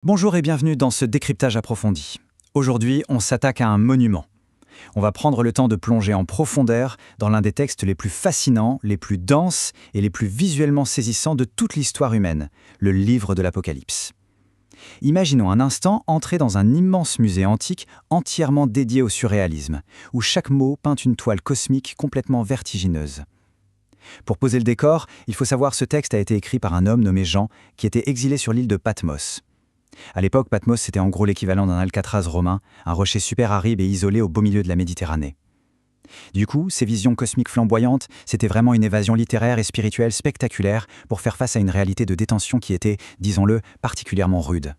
Bonjour et bienvenue dans ce décryptage approfondi. Aujourd'hui, on s'attaque à un monument. On va prendre le temps de plonger en profondeur dans l'un des textes les plus fascinants, les plus denses et les plus visuellement saisissants de toute l'histoire humaine, le livre de l'Apocalypse. Imaginons un instant entrer dans un immense musée antique entièrement dédié au surréalisme, où chaque mot peint une toile cosmique complètement vertigineuse. Pour poser le décor, il faut savoir que ce texte a été écrit par un homme nommé Jean, qui était exilé sur l'île de Patmos. À l'époque, Patmos, c'était en gros l'équivalent d'un Alcatraz romain, un rocher super aride et isolé au beau milieu de la Méditerranée. Du coup, ces visions cosmiques flamboyantes, c'était vraiment une évasion littéraire et spirituelle spectaculaire pour faire face à une réalité de détention qui était, disons-le, particulièrement rude.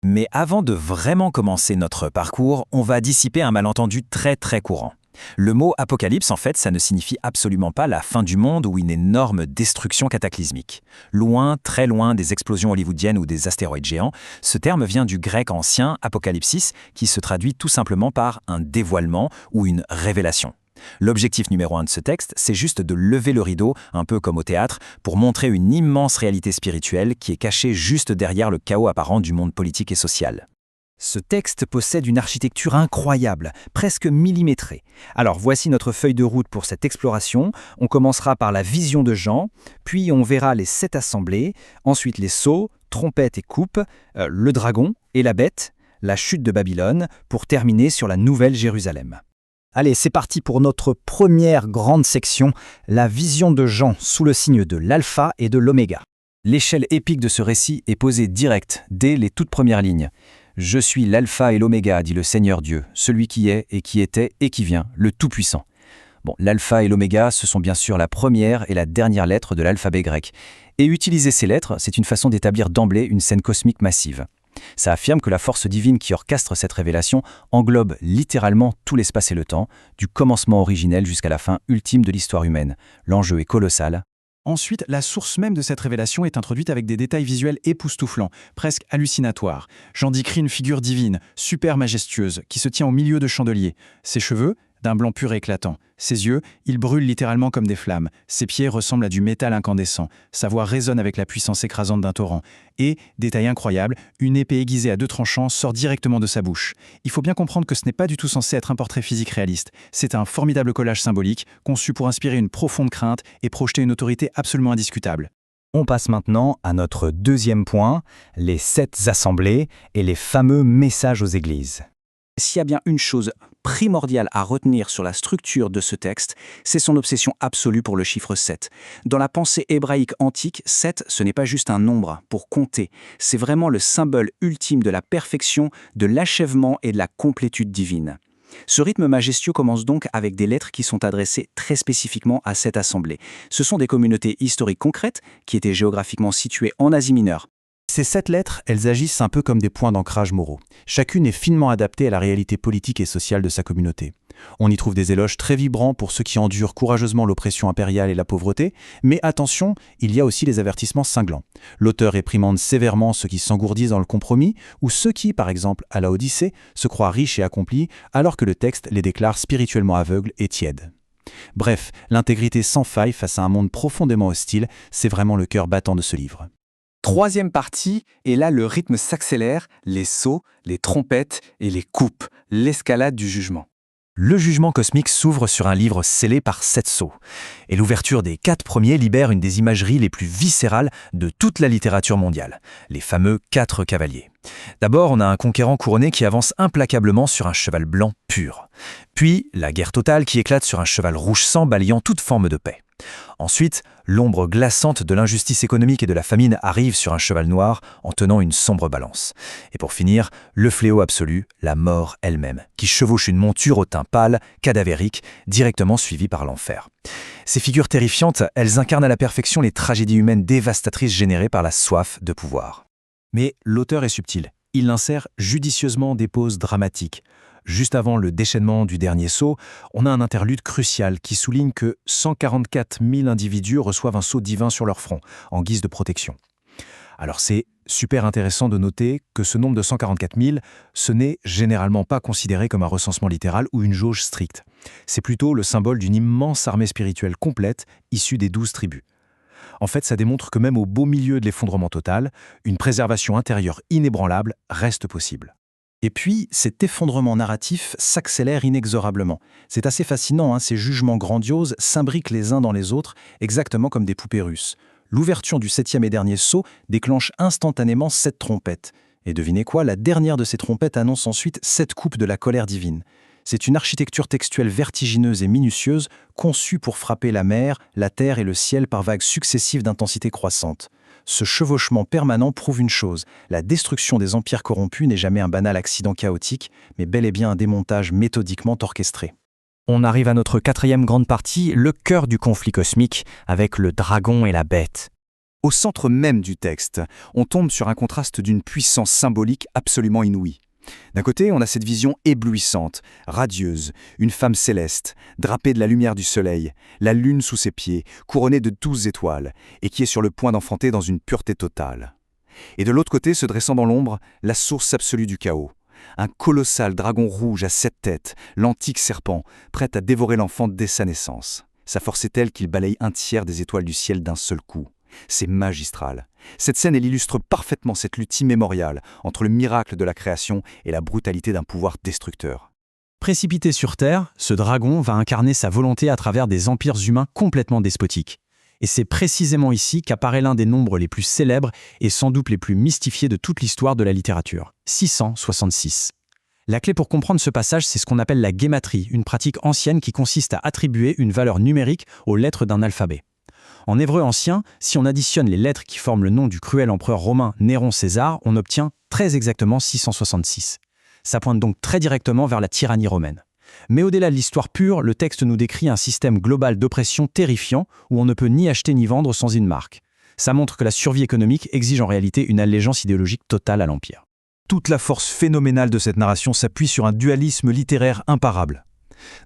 Mais avant de vraiment commencer notre parcours, on va dissiper un malentendu très courant. Le mot apocalypse, en fait, ça ne signifie absolument pas la fin du monde ou une énorme destruction cataclysmique. Loin, très loin des explosions hollywoodiennes ou des astéroïdes géants, ce terme vient du grec ancien apocalypsis, qui se traduit tout simplement par un dévoilement ou une révélation. L'objectif numéro 1 de ce texte, c'est juste de lever le rideau, un peu comme au théâtre, pour montrer une immense réalité spirituelle qui est cachée juste derrière le chaos apparent du monde politique et social. Ce texte possède une architecture incroyable, presque millimétrée. Alors voici notre feuille de route pour cette exploration. On commencera par la vision de Jean, puis on verra les 7 assemblées, ensuite les sceaux, trompettes et coupes, le dragon et la bête, la chute de Babylone, pour terminer sur la Nouvelle Jérusalem. Allez, c'est parti pour notre première grande section, la vision de Jean sous le signe de l'alpha et de l'oméga. L'échelle épique de ce récit est posée direct, dès les toutes premières lignes. « Je suis l'alpha et l'oméga, dit le Seigneur Dieu, celui qui est et qui était et qui vient, le Tout-Puissant. » Bon, l'alpha et l'oméga, ce sont bien sûr la première et la dernière lettre de l'alphabet grec. Et utiliser ces lettres, c'est une façon d'établir d'emblée une scène cosmique massive. Ça affirme que la force divine qui orchestre cette révélation englobe littéralement tout l'espace et le temps, du commencement originel jusqu'à la fin ultime de l'histoire humaine. L'enjeu est colossal. Ensuite, la source même de cette révélation est introduite avec des détails visuels époustouflants, presque hallucinatoires. Jean décrit une figure divine, super majestueuse, qui se tient au milieu de chandeliers. Ses cheveux, d'un blanc pur et éclatant. Ses yeux, ils brûlent littéralement comme des flammes. Ses pieds ressemblent à du métal incandescent. Sa voix résonne avec la puissance écrasante d'un torrent. Et, détail incroyable, une épée aiguisée à 2 tranchants sort directement de sa bouche. Il faut bien comprendre que ce n'est pas du tout censé être un portrait physique réaliste. C'est un formidable collage symbolique, conçu pour inspirer une profonde crainte et projeter une autorité absolument indiscutable. On passe maintenant à notre deuxième point, les 7 assemblées et les fameux messages aux églises. S'il y a bien une chose primordiale à retenir sur la structure de ce texte, c'est son obsession absolue pour le chiffre 7. Dans la pensée hébraïque antique, 7, ce n'est pas juste un nombre pour compter, c'est vraiment le symbole ultime de la perfection, de l'achèvement et de la complétude divine. Ce rythme majestueux commence donc avec des lettres qui sont adressées très spécifiquement à cette assemblée. Ce sont des communautés historiques concrètes qui étaient géographiquement situées en Asie mineure. Ces 7 lettres, elles agissent un peu comme des points d'ancrage moraux. Chacune est finement adaptée à la réalité politique et sociale de sa communauté. On y trouve des éloges très vibrants pour ceux qui endurent courageusement l'oppression impériale et la pauvreté, mais attention, il y a aussi les avertissements cinglants. L'auteur réprimande sévèrement ceux qui s'engourdissent dans le compromis, ou ceux qui, par exemple, à la Odyssée, se croient riches et accomplis, alors que le texte les déclare spirituellement aveugles et tièdes. Bref, l'intégrité sans faille face à un monde profondément hostile, c'est vraiment le cœur battant de ce livre. Troisième partie, et là le rythme s'accélère, les sceaux, les trompettes et les coupes, l'escalade du jugement. Le jugement cosmique s'ouvre sur un livre scellé par 7 sceaux. Et l'ouverture des 4 premiers libère une des imageries les plus viscérales de toute la littérature mondiale, les fameux 4 cavaliers. D'abord, on a un conquérant couronné qui avance implacablement sur un cheval blanc pur. Puis, la guerre totale qui éclate sur un cheval rouge sang balayant toute forme de paix. Ensuite, l'ombre glaçante de l'injustice économique et de la famine arrive sur un cheval noir en tenant une sombre balance. Et pour finir, le fléau absolu, la mort elle-même, qui chevauche une monture au teint pâle, cadavérique, directement suivie par l'enfer. Ces figures terrifiantes, elles incarnent à la perfection les tragédies humaines dévastatrices générées par la soif de pouvoir. Mais l'auteur est subtil. Il insère judicieusement des pauses dramatiques. Juste avant le déchaînement du dernier sceau, on a un interlude crucial qui souligne que 144 000 individus reçoivent un sceau divin sur leur front, en guise de protection. Alors c'est super intéressant de noter que ce nombre de 144 000, ce n'est généralement pas considéré comme un recensement littéral ou une jauge stricte. C'est plutôt le symbole d'une immense armée spirituelle complète issue des 12 tribus. En fait, ça démontre que même au beau milieu de l'effondrement total, une préservation intérieure inébranlable reste possible. Et puis, cet effondrement narratif s'accélère inexorablement. C'est assez fascinant, hein, ces jugements grandioses s'imbriquent les uns dans les autres, exactement comme des poupées russes. L'ouverture du 7e et dernier sceau déclenche instantanément 7 trompettes. Et devinez quoi, la dernière de ces trompettes annonce ensuite 7 coupes de la colère divine. C'est une architecture textuelle vertigineuse et minutieuse, conçue pour frapper la mer, la terre et le ciel par vagues successives d'intensité croissante. Ce chevauchement permanent prouve une chose, la destruction des empires corrompus n'est jamais un banal accident chaotique, mais bel et bien un démontage méthodiquement orchestré. On arrive à notre 4e grande partie, le cœur du conflit cosmique, avec le dragon et la bête. Au centre même du texte, on tombe sur un contraste d'une puissance symbolique absolument inouïe. D'un côté, on a cette vision éblouissante, radieuse, une femme céleste, drapée de la lumière du soleil, la lune sous ses pieds, couronnée de 12 étoiles, et qui est sur le point d'enfanter dans une pureté totale. Et de l'autre côté, se dressant dans l'ombre, la source absolue du chaos. Un colossal dragon rouge à 7 têtes, l'antique serpent, prêt à dévorer l'enfant dès sa naissance. Sa force est telle qu'il balaye un tiers des étoiles du ciel d'un seul coup. C'est magistral. Cette scène, elle illustre parfaitement cette lutte immémoriale entre le miracle de la création et la brutalité d'un pouvoir destructeur. Précipité sur Terre, ce dragon va incarner sa volonté à travers des empires humains complètement despotiques. Et c'est précisément ici qu'apparaît l'un des nombres les plus célèbres et sans doute les plus mystifiés de toute l'histoire de la littérature, 666. La clé pour comprendre ce passage, c'est ce qu'on appelle la guématrie, une pratique ancienne qui consiste à attribuer une valeur numérique aux lettres d'un alphabet. En hébreu ancien, si on additionne les lettres qui forment le nom du cruel empereur romain Néron César, on obtient très exactement 666. Ça pointe donc très directement vers la tyrannie romaine. Mais au-delà de l'histoire pure, le texte nous décrit un système global d'oppression terrifiant où on ne peut ni acheter ni vendre sans une marque. Ça montre que la survie économique exige en réalité une allégeance idéologique totale à l'empire. Toute la force phénoménale de cette narration s'appuie sur un dualisme littéraire imparable.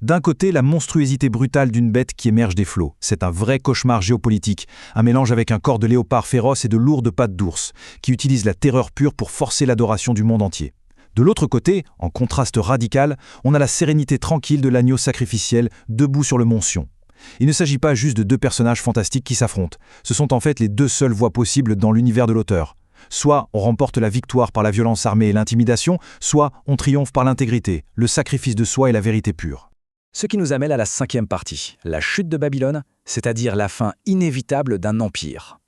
D'un côté, la monstruosité brutale d'une bête qui émerge des flots. C'est un vrai cauchemar géopolitique, un mélange avec un corps de léopard féroce et de lourdes pattes d'ours, qui utilise la terreur pure pour forcer l'adoration du monde entier. De l'autre côté, en contraste radical, on a la sérénité tranquille de l'agneau sacrificiel debout sur le mont Sion. Il ne s'agit pas juste de 2 personnages fantastiques qui s'affrontent. Ce sont en fait les 2 seules voies possibles dans l'univers de l'auteur. Soit on remporte la victoire par la violence armée et l'intimidation, soit on triomphe par l'intégrité, le sacrifice de soi et la vérité pure. Ce qui nous amène à la 5e partie, la chute de Babylone, c'est-à-dire la fin inévitable d'un empire.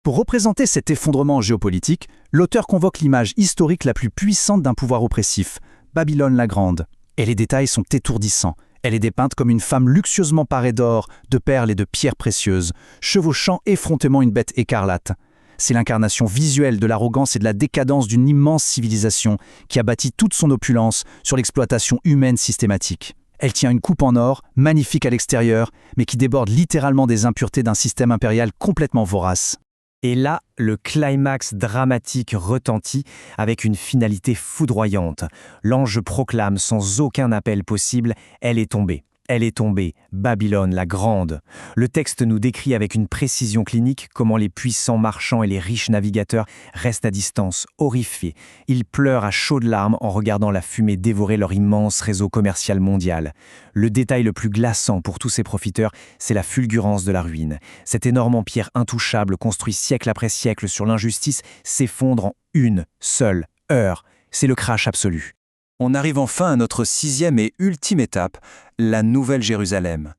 Pour représenter cet effondrement géopolitique, l'auteur convoque l'image historique la plus puissante d'un pouvoir oppressif, Babylone la Grande. Et les détails sont étourdissants. Elle est dépeinte comme une femme luxueusement parée d'or, de perles et de pierres précieuses, chevauchant effrontément une bête écarlate. C'est l'incarnation visuelle de l'arrogance et de la décadence d'une immense civilisation qui a bâti toute son opulence sur l'exploitation humaine systématique. Elle tient une coupe en or, magnifique à l'extérieur, mais qui déborde littéralement des impuretés d'un système impérial complètement vorace. Et là, le climax dramatique retentit avec une finalité foudroyante. L'ange proclame sans aucun appel possible « Elle est tombée ». Elle est tombée, Babylone la Grande. Le texte nous décrit avec une précision clinique comment les puissants marchands et les riches navigateurs restent à distance, horrifiés. Ils pleurent à chaudes larmes en regardant la fumée dévorer leur immense réseau commercial mondial. Le détail le plus glaçant pour tous ces profiteurs, c'est la fulgurance de la ruine. Cet énorme empire intouchable, construit siècle après siècle sur l'injustice, s'effondre en une seule heure. C'est le crash absolu. On arrive enfin à notre 6e et ultime étape, la Nouvelle Jérusalem,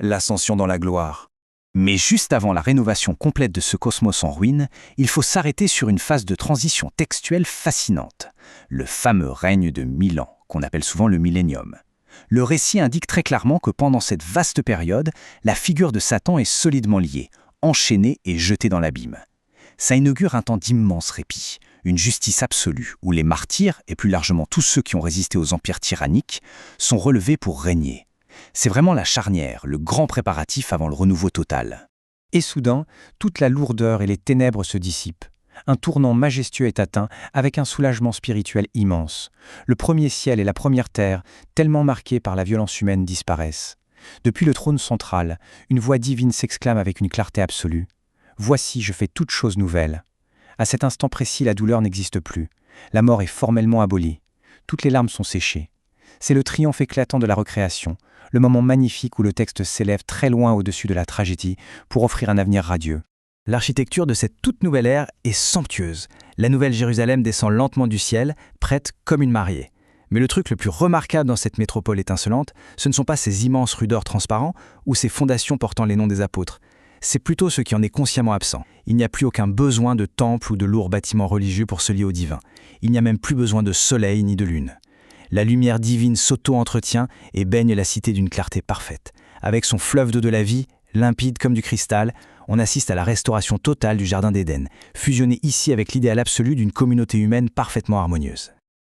l'ascension dans la gloire. Mais juste avant la rénovation complète de ce cosmos en ruine, il faut s'arrêter sur une phase de transition textuelle fascinante, le fameux règne de 1000 ans, qu'on appelle souvent le millénium. Le récit indique très clairement que pendant cette vaste période, la figure de Satan est solidement liée, enchaînée et jetée dans l'abîme. Ça inaugure un temps d'immense répit, une justice absolue où les martyrs, et plus largement tous ceux qui ont résisté aux empires tyranniques, sont relevés pour régner. C'est vraiment la charnière, le grand préparatif avant le renouveau total. Et soudain, toute la lourdeur et les ténèbres se dissipent. Un tournant majestueux est atteint avec un soulagement spirituel immense. Le premier ciel et la première terre, tellement marqués par la violence humaine, disparaissent. Depuis le trône central, une voix divine s'exclame avec une clarté absolue. « Voici, je fais toutes choses nouvelles. » À cet instant précis, la douleur n'existe plus. La mort est formellement abolie. Toutes les larmes sont séchées. C'est le triomphe éclatant de la recréation, le moment magnifique où le texte s'élève très loin au-dessus de la tragédie pour offrir un avenir radieux. L'architecture de cette toute nouvelle ère est somptueuse. La nouvelle Jérusalem descend lentement du ciel, prête comme une mariée. Mais le truc le plus remarquable dans cette métropole étincelante, ce ne sont pas ces immenses rues d'or transparents ou ces fondations portant les noms des apôtres. C'est plutôt ce qui en est consciemment absent. Il n'y a plus aucun besoin de temple ou de lourds bâtiments religieux pour se lier au divin. Il n'y a même plus besoin de soleil ni de lune. La lumière divine s'auto-entretient et baigne la cité d'une clarté parfaite. Avec son fleuve d'eau de la vie, limpide comme du cristal, on assiste à la restauration totale du Jardin d'Éden, fusionné ici avec l'idéal absolu d'une communauté humaine parfaitement harmonieuse.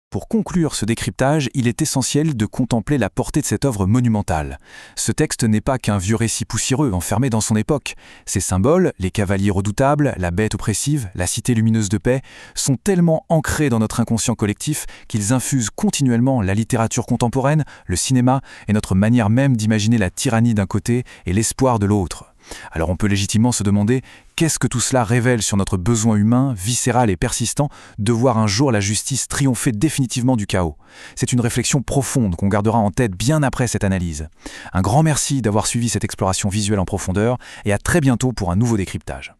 Pour conclure ce décryptage, il est essentiel de contempler la portée de cette œuvre monumentale. Ce texte n'est pas qu'un vieux récit poussiéreux enfermé dans son époque. Ses symboles, les cavaliers redoutables, la bête oppressive, la cité lumineuse de paix, sont tellement ancrés dans notre inconscient collectif qu'ils infusent continuellement la littérature contemporaine, le cinéma et notre manière même d'imaginer la tyrannie d'un côté et l'espoir de l'autre. Alors on peut légitimement se demander qu'est-ce que tout cela révèle sur notre besoin humain, viscéral et persistant, de voir un jour la justice triompher définitivement du chaos. C'est une réflexion profonde qu'on gardera en tête bien après cette analyse. Un grand merci d'avoir suivi cette exploration visuelle en profondeur et à très bientôt pour un nouveau décryptage.